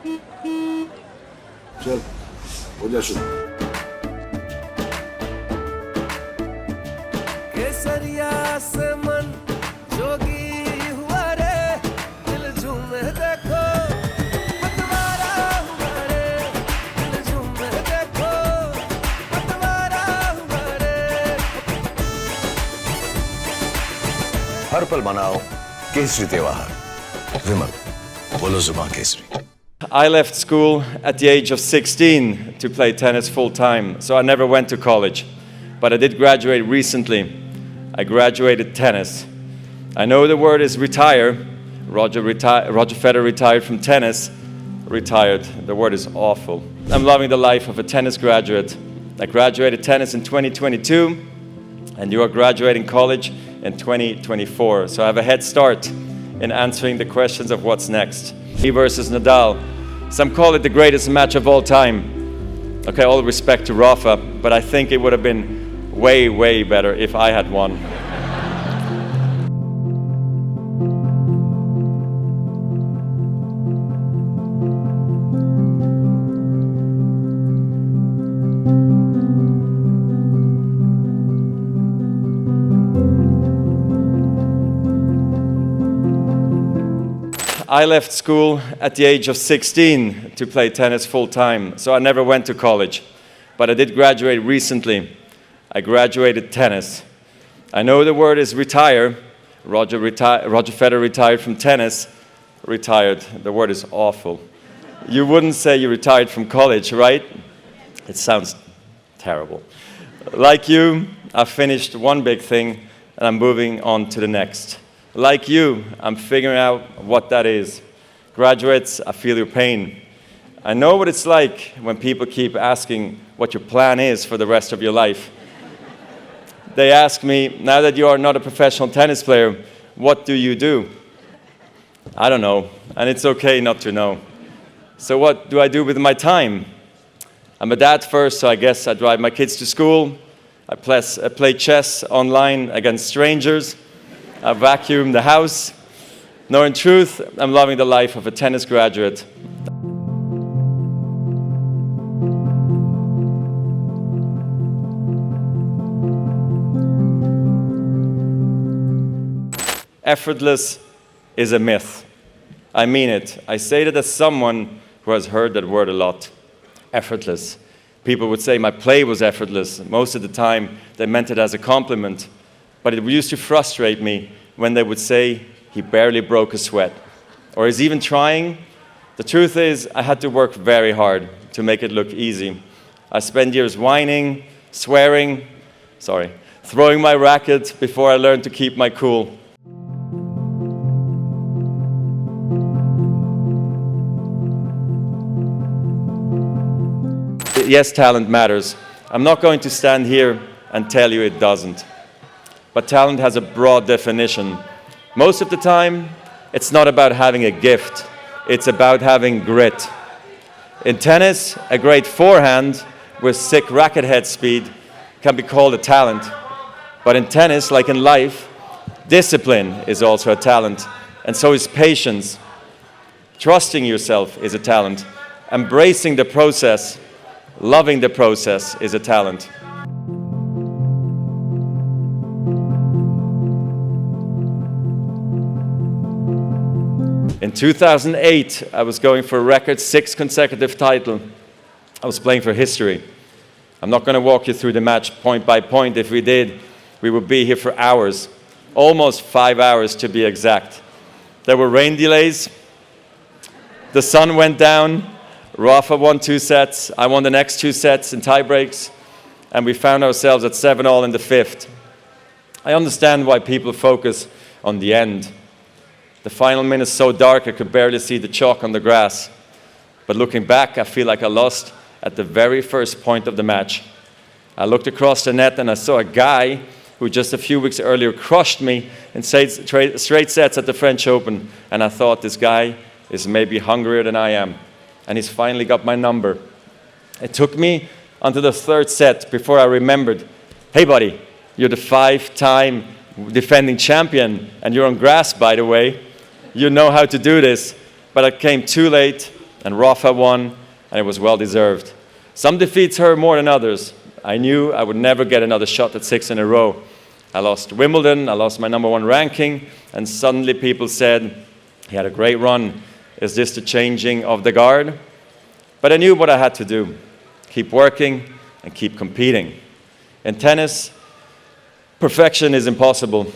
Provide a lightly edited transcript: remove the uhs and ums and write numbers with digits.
चल हो जा शुरू। केसरिया से मन जोगी हुआ रे, दिल झूमे देखो पतवारा हुआ रे, दिल झूमे देखो पतवारा हुआ रे। हर पल मनाओ केसरी त्योहार। विमल, बोलो जुबान Kesari. I left school at the age of 16 to play tennis full-time, so I never went to college. But I did graduate recently. I graduated tennis. I know the word is retire. Roger Federer retired from tennis. Retired. The word is awful. I'm loving the life of a tennis graduate. I graduated tennis in 2022, and you are graduating college in 2024. So I have a head start in answering the questions of what's next. Me versus Nadal. Some call it the greatest match of all time. Okay, all respect to Rafa, but I think it would have been way, way better if I had won. I left school at the age of 16 to play tennis full-time, so I never went to college. But I did graduate recently. I graduated tennis. I know the word is retire. Roger Federer retired from tennis. Retired. The word is awful. You wouldn't say you retired from college, right? It sounds terrible. Like you, I finished one big thing and I'm moving on to the next. Like you, I'm figuring out what that is. Graduates, I feel your pain. I know what it's like when people keep asking what your plan is for the rest of your life. They ask me, now that you are not a professional tennis player, what do you do? I don't know, and it's okay not to know. So what do I do with my time? I'm a dad first, so I guess I drive my kids to school. I play chess online against strangers. I vacuum the house. No, in truth, I'm loving the life of a tennis graduate. Effortless is a myth. I mean it. I say that as someone who has heard that word a lot. Effortless. People would say my play was effortless. Most of the time, they meant it as a compliment. But it used to frustrate me when they would say he barely broke a sweat. Or he's even trying. The truth is, I had to work very hard to make it look easy. I spent years whining, swearing, throwing my racket before I learned to keep my cool. Yes, talent matters. I'm not going to stand here and tell you it doesn't. But talent has a broad definition. Most of the time, it's not about having a gift. It's about having grit. In tennis, a great forehand with sick racket head speed can be called a talent. But in tennis, like in life, discipline is also a talent. And so is patience. Trusting yourself is a talent. Embracing the process, loving the process is a talent. In 2008, I was going for a record 6 consecutive title. I was playing for history. I'm not going to walk you through the match point by point. If we did, we would be here for hours. Almost 5 hours to be exact. There were rain delays. The sun went down. Rafa won 2 sets. I won the next 2 sets in tie breaks. And we found ourselves at 7-all in the 5th. I understand why people focus on the end. The final minute is so dark I could barely see the chalk on the grass. But looking back, I feel like I lost at the very first point of the match. I looked across the net and I saw a guy who just a few weeks earlier crushed me in straight sets at the French Open. And I thought, this guy is maybe hungrier than I am. And he's finally got my number. It took me until the 3rd set before I remembered, hey buddy, you're the 5-time defending champion and you're on grass, by the way. You know how to do this. But I came too late and Rafa won, and it was well deserved. Some defeats hurt more than others. I knew I would never get another shot at 6 in a row. I lost Wimbledon, I lost my #1 ranking, and suddenly people said, he had a great run. Is this the changing of the guard? But I knew what I had to do. Keep working and keep competing. In tennis, perfection is impossible.